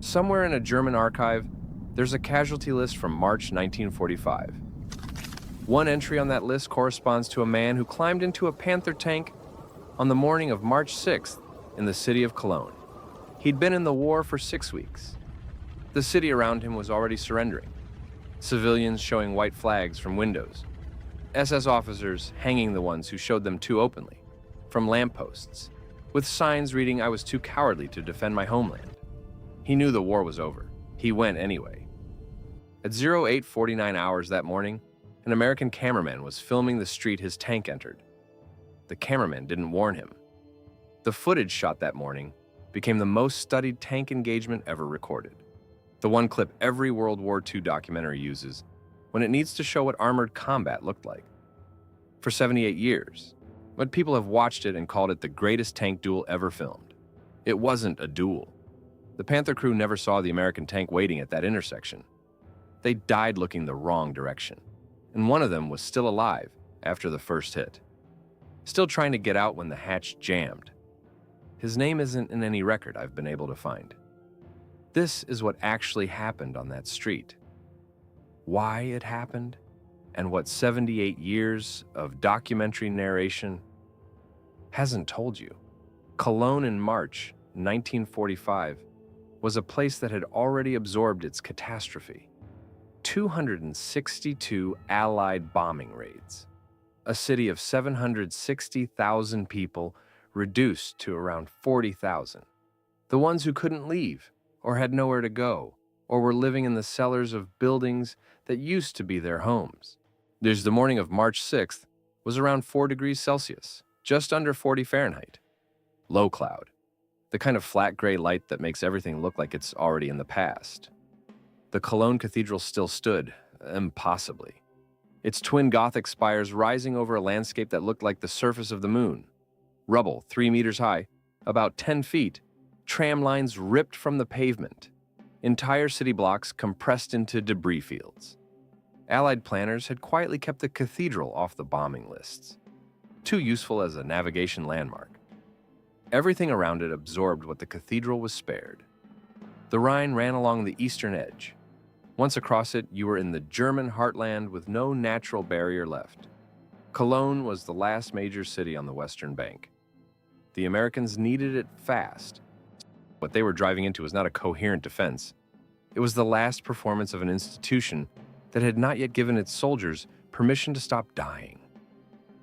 Somewhere in a German archive, there's a casualty list from March 1945. One entry on that list corresponds to a man who climbed into a Panther tank on the morning of March 6th in the city of Cologne. He'd been in the war for 6 weeks. The city around him was already surrendering, civilians showing white flags from windows, SS officers hanging the ones who showed them too openly from lampposts, with signs reading, "I was too cowardly to defend my homeland." He knew the war was over. He went anyway. At 08:49 hours that morning, an American cameraman was filming the street his tank entered. The cameraman didn't warn him. The footage shot that morning became the most studied tank engagement ever recorded. The one clip every World War II documentary uses when it needs to show what armored combat looked like. For 78 years, but people have watched it and called it the greatest tank duel ever filmed. It wasn't a duel. The Panther crew never saw the American tank waiting at that intersection. They died looking the wrong direction, and one of them was still alive after the first hit, still trying to get out when the hatch jammed. His name isn't in any record I've been able to find. This is what actually happened on that street. Why it happened, and what 78 years of documentary narration hasn't told you. Cologne in March 1945 was a place that had already absorbed its catastrophe. 262 Allied bombing raids. A city of 760,000 people reduced to around 40,000. The ones who couldn't leave, or had nowhere to go, or were living in the cellars of buildings that used to be their homes. The morning of March 6th was around 4 degrees Celsius, just under 40 Fahrenheit. Low cloud, the kind of flat gray light that makes everything look like it's already in the past. The Cologne Cathedral still stood, impossibly. Its twin Gothic spires rising over a landscape that looked like the surface of the moon. Rubble 3 meters high, about 10 feet, tram lines ripped from the pavement. Entire city blocks compressed into debris fields. Allied planners had quietly kept the cathedral off the bombing lists, too useful as a navigation landmark. Everything around it absorbed what the cathedral was spared. The Rhine ran along the eastern edge. Once across it, you were in the German heartland with no natural barrier left. Cologne was the last major city on the western bank. The Americans needed it fast. What they were driving into was not a coherent defense. It was the last performance of an institution that had not yet given its soldiers permission to stop dying.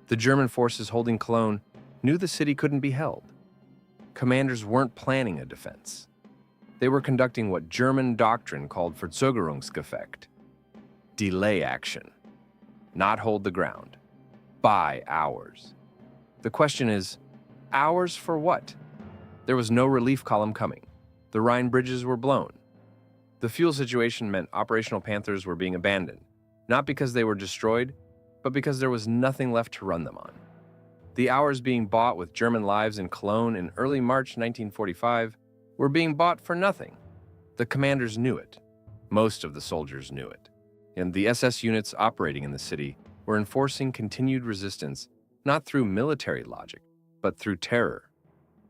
The German forces holding Cologne knew the city couldn't be held. Commanders weren't planning a defense. They were conducting what German doctrine called Verzögerungsgefecht, delay action, not hold the ground, buy hours. The question is, hours for what? There was no relief column coming. The Rhine bridges were blown. The fuel situation meant operational Panthers were being abandoned, not because they were destroyed, but because there was nothing left to run them on. The hours being bought with German lives in Cologne in early March 1945 were being bought for nothing. The commanders knew it. Most of the soldiers knew it. And the SS units operating in the city were enforcing continued resistance, not through military logic, but through terror,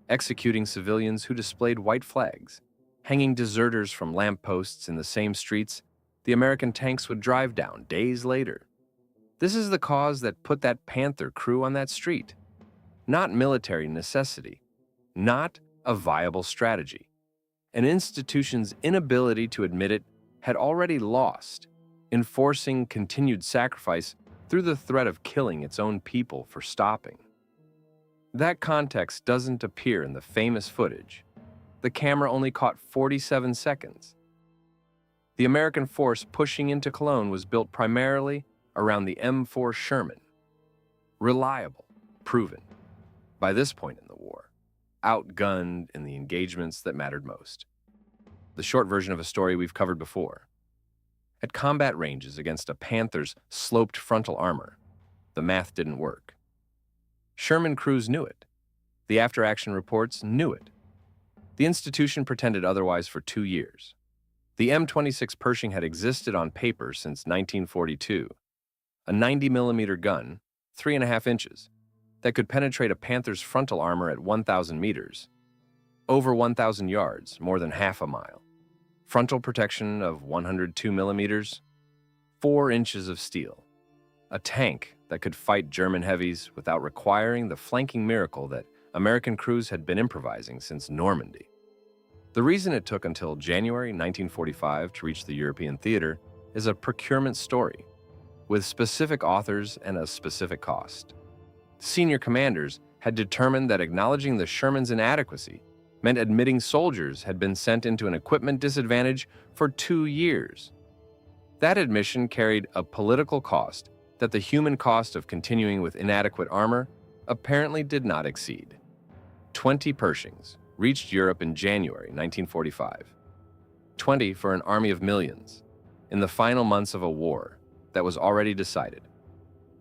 executing civilians who displayed white flags, hanging deserters from lampposts in the same streets the American tanks would drive down days later. This is the cause that put that Panther crew on that street. Not military necessity, not a viable strategy. An institution's inability to admit it had already lost, enforcing continued sacrifice through the threat of killing its own people for stopping. That context doesn't appear in the famous footage. The camera only caught 47 seconds. The American force pushing into Cologne was built primarily around the M4 Sherman. Reliable, proven. By this point in the war, outgunned in the engagements that mattered most. The short version of a story we've covered before. At combat ranges against a Panther's sloped frontal armor, the math didn't work. Sherman crews knew it. The after-action reports knew it. The institution pretended otherwise for 2 years. The M26 Pershing had existed on paper since 1942. A 90mm gun, 3.5 inches, that could penetrate a Panther's frontal armor at 1,000 meters, over 1,000 yards, more than half a mile. frontal protection of 102 millimeters, 4 inches of steel, a tank that could fight German heavies without requiring the flanking miracle that American crews had been improvising since Normandy. The reason it took until January 1945 to reach the European theater is a procurement story, with specific authors and a specific cost. Senior commanders had determined that acknowledging the Sherman's inadequacy meant admitting soldiers had been sent into an equipment disadvantage for 2 years. That admission carried a political cost that the human cost of continuing with inadequate armor apparently did not exceed. 20 Pershings reached Europe in January 1945. 20 for an army of millions, in the final months of a war that was already decided.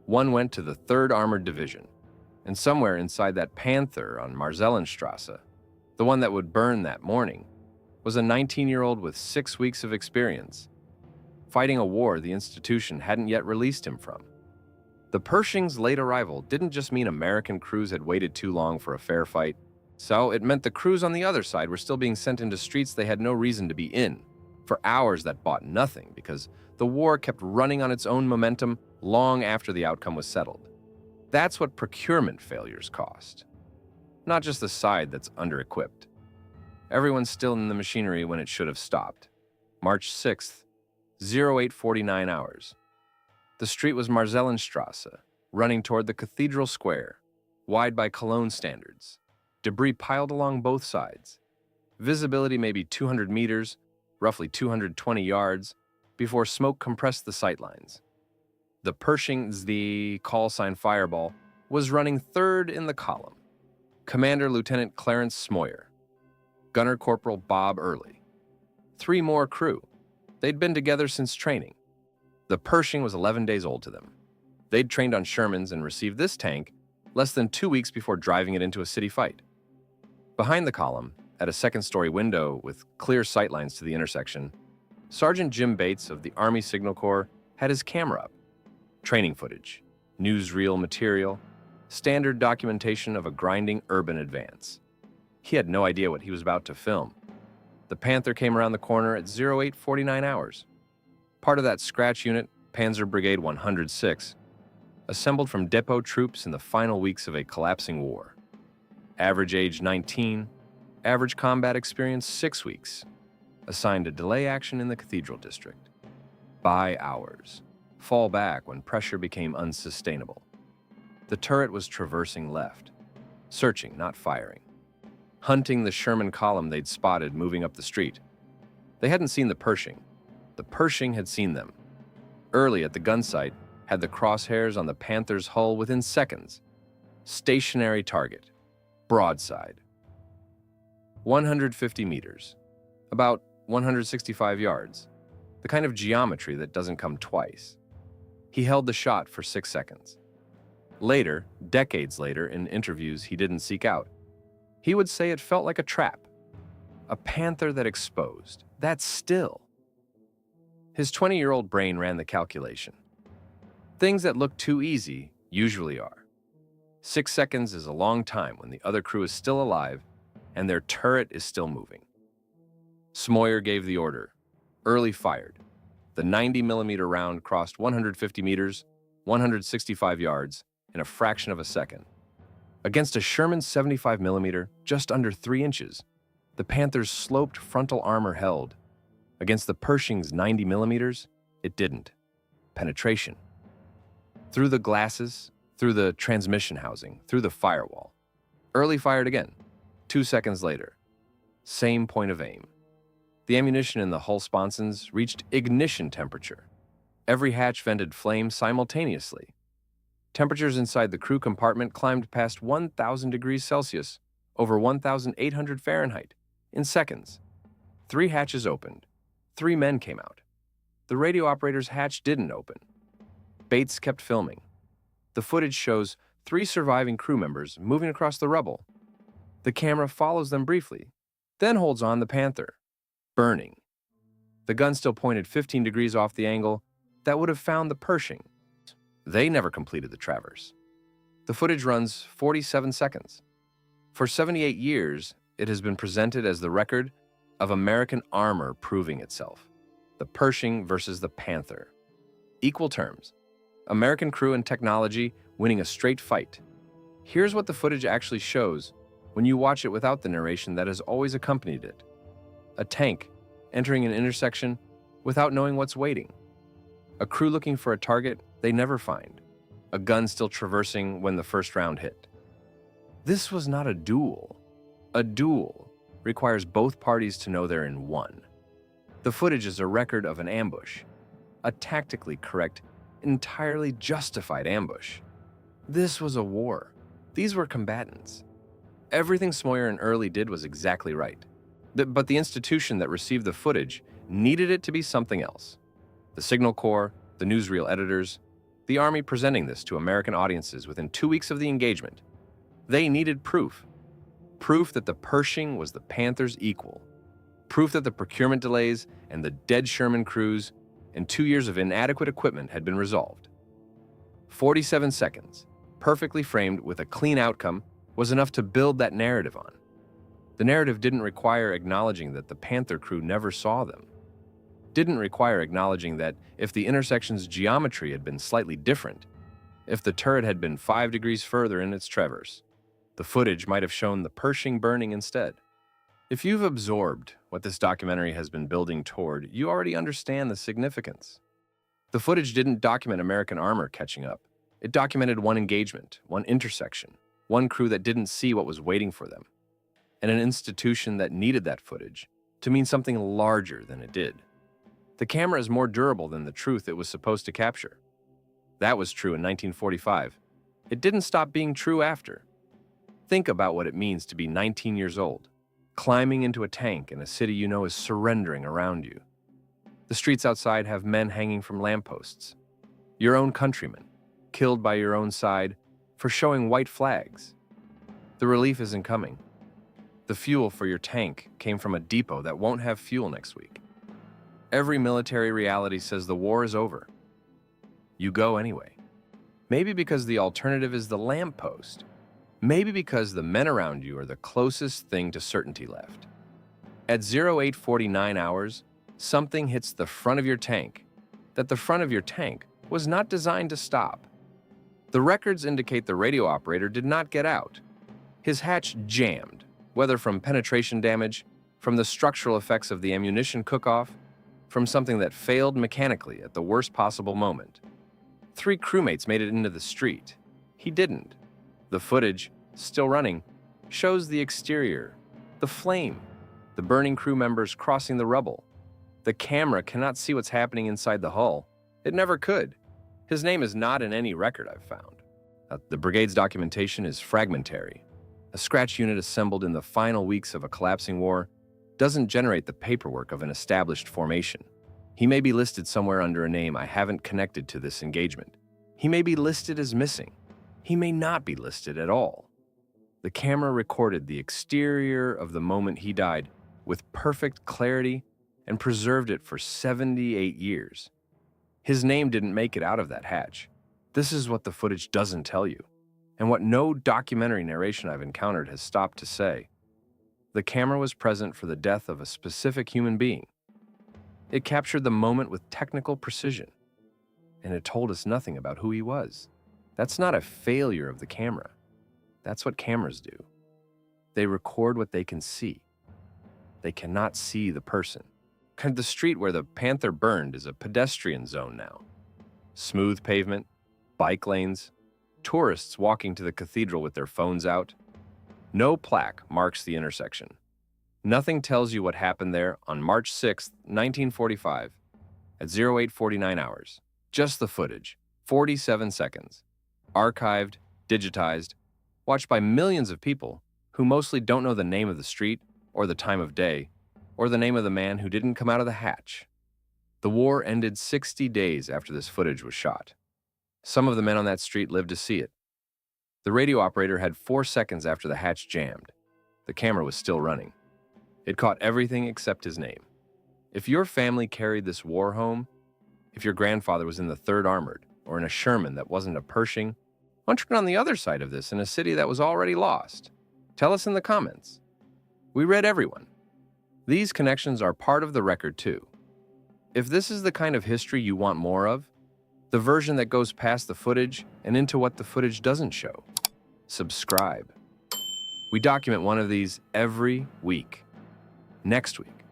One went to the 3rd Armored Division, and somewhere inside that Panther on Marzellenstraße, the one that would burn that morning, was a 19-year-old with 6 weeks of experience, fighting a war the institution hadn't yet released him from. The Pershing's late arrival didn't just mean American crews had waited too long for a fair fight, so it meant the crews on the other side were still being sent into streets they had no reason to be in, for hours that bought nothing because the war kept running on its own momentum long after the outcome was settled. That's what procurement failures cost. Not just the side that's under-equipped. Everyone's still in the machinery when it should have stopped. March 6th, 0849 hours. The street was Marzellenstraße, running toward the Cathedral Square, wide by Cologne standards. Debris piled along both sides. Visibility maybe 200 meters, roughly 220 yards, before smoke compressed the sightlines. The Pershing's the call sign Fireball was running 3rd in the column. Commander Lieutenant Clarence Smoyer. Gunner Corporal Bob Early. 3 more crew. They'd been together since training. The Pershing was 11 days old to them. They'd trained on Shermans and received this tank less than 2 weeks before driving it into a city fight. Behind the column, at a 2nd-story window with clear sightlines to the intersection, Sergeant Jim Bates of the Army Signal Corps had his camera up. Training footage, newsreel material, standard documentation of a grinding urban advance. He had no idea what he was about to film. The Panther came around the corner at 0849 hours. Part of that scratch unit, Panzer Brigade 106, assembled from depot troops in the final weeks of a collapsing war. Average age 19, average combat experience 6 weeks, assigned to delay action in the Cathedral District. Buy hours, fall back when pressure became unsustainable. The turret was traversing left, searching, not firing, hunting the Sherman column they'd spotted moving up the street. They hadn't seen the Pershing. The Pershing had seen them. Early at the gun site, had the crosshairs on the Panther's hull within seconds. Stationary target, broadside. 150 meters, about 165 yards, the kind of geometry that doesn't come twice. He held the shot for 6 seconds. Later, decades later, in interviews he didn't seek out, he would say it felt like a trap. A Panther that exposed, that still. His 20-year-old brain ran the calculation. Things that look too easy usually are. 6 seconds is a long time when the other crew is still alive and their turret is still moving. Smoyer gave the order. Early fired. The 90mm round crossed 150 meters, 165 yards, in a fraction of a second. Against a Sherman 75mm, just under 3 inches, the Panther's sloped frontal armor held. Against the Pershing's 90mm, it didn't. Penetration. Through the glasses, through the transmission housing, through the firewall. Early fired again. 2 seconds later. Same point of aim. The ammunition in the hull sponsons reached ignition temperature. Every hatch vented flame simultaneously. Temperatures inside the crew compartment climbed past 1,000 degrees Celsius, over 1,800 Fahrenheit, in seconds. 3 hatches opened. 3 men came out. The radio operator's hatch didn't open. Bates kept filming. The footage shows 3 surviving crew members moving across the rubble. The camera follows them briefly, then holds on the Panther, burning. The gun still pointed 15 degrees off the angle that would have found the Pershing. They never completed the traverse. The footage runs 47 seconds. For 78 years, it has been presented as the record of American armor proving itself. The Pershing versus the Panther. Equal terms. American crew and technology winning a straight fight. Here's what the footage actually shows when you watch it without the narration that has always accompanied it. A tank entering an intersection without knowing what's waiting. A crew looking for a target they never find. A gun still traversing when the first round hit. This was not a duel. A duel requires both parties to know they're in one. The footage is a record of an ambush. A tactically correct, entirely justified ambush. This was a war. These were combatants. Everything Smoyer and Early did was exactly right. But the institution that received the footage needed it to be something else. The Signal Corps, the newsreel editors, the Army presenting this to American audiences within 2 weeks of the engagement. They needed proof. Proof that the Pershing was the Panther's equal. Proof that the procurement delays and the dead Sherman crews and 2 years of inadequate equipment had been resolved. 47 seconds, perfectly framed with a clean outcome, was enough to build that narrative on. The narrative didn't require acknowledging that the Panther crew never saw them. Didn't require acknowledging that if the intersection's geometry had been slightly different, if the turret had been 5 degrees further in its traverse, the footage might have shown the Pershing burning instead. If you've absorbed what this documentary has been building toward, you already understand the significance. The footage didn't document American armor catching up. It documented one engagement, one intersection, one crew that didn't see what was waiting for them, and an institution that needed that footage to mean something larger than it did. The camera is more durable than the truth it was supposed to capture. That was true in 1945. It didn't stop being true after. Think about what it means to be 19 years old, climbing into a tank in a city you know is surrendering around you. The streets outside have men hanging from lampposts. Your own countrymen, killed by your own side for showing white flags. The relief isn't coming. The fuel for your tank came from a depot that won't have fuel next week. Every military reality says the war is over. You go anyway. Maybe because the alternative is the lamppost. Maybe because the men around you are the closest thing to certainty left. At 0849 hours, something hits the front of your tank that the front of your tank was not designed to stop. The records indicate the radio operator did not get out. His hatch jammed, whether from penetration damage, from the structural effects of the ammunition cook-off, from something that failed mechanically at the worst possible moment. 3 crewmates made it into the street. He didn't. The footage, still running, shows the exterior, the flame, the burning crew members crossing the rubble. The camera cannot see what's happening inside the hull. It never could. His name is not in any record I've found. The brigade's documentation is fragmentary. A scratch unit assembled in the final weeks of a collapsing war doesn't generate the paperwork of an established formation. He may be listed somewhere under a name I haven't connected to this engagement. He may be listed as missing. He may not be listed at all. The camera recorded the exterior of the moment he died with perfect clarity and preserved it for 78 years. His name didn't make it out of that hatch. This is what the footage doesn't tell you, and what no documentary narration I've encountered has stopped to say. The camera was present for the death of a specific human being. It captured the moment with technical precision, and it told us nothing about who he was. That's not a failure of the camera. That's what cameras do. They record what they can see. They cannot see the person. The street where the Panther burned is a pedestrian zone now. Smooth pavement, bike lanes, tourists walking to the cathedral with their phones out. No plaque marks the intersection. Nothing tells you what happened there on March 6, 1945, at 0849 hours. Just the footage, 47 seconds. Archived, digitized, watched by millions of people who mostly don't know the name of the street or the time of day or the name of the man who didn't come out of the hatch. The war ended 60 days after this footage was shot. Some of the men on that street lived to see it. The radio operator had 4 seconds after the hatch jammed. The camera was still running. It caught everything except his name. If your family carried this war home, if your grandfather was in the 3rd Armored or in a Sherman that wasn't a Pershing, why don't you get on the other side of this in a city that was already lost? Tell us in the comments. We read everyone. These connections are part of the record too. If this is the kind of history you want more of, the version that goes past the footage and into what the footage doesn't show, subscribe. We document one of these every week. Next week,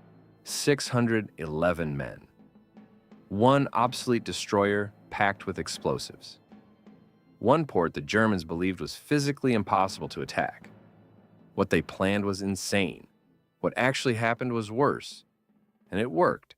611 men. One obsolete destroyer packed with explosives. One port the Germans believed was physically impossible to attack. What they planned was insane. What actually happened was worse, and it worked.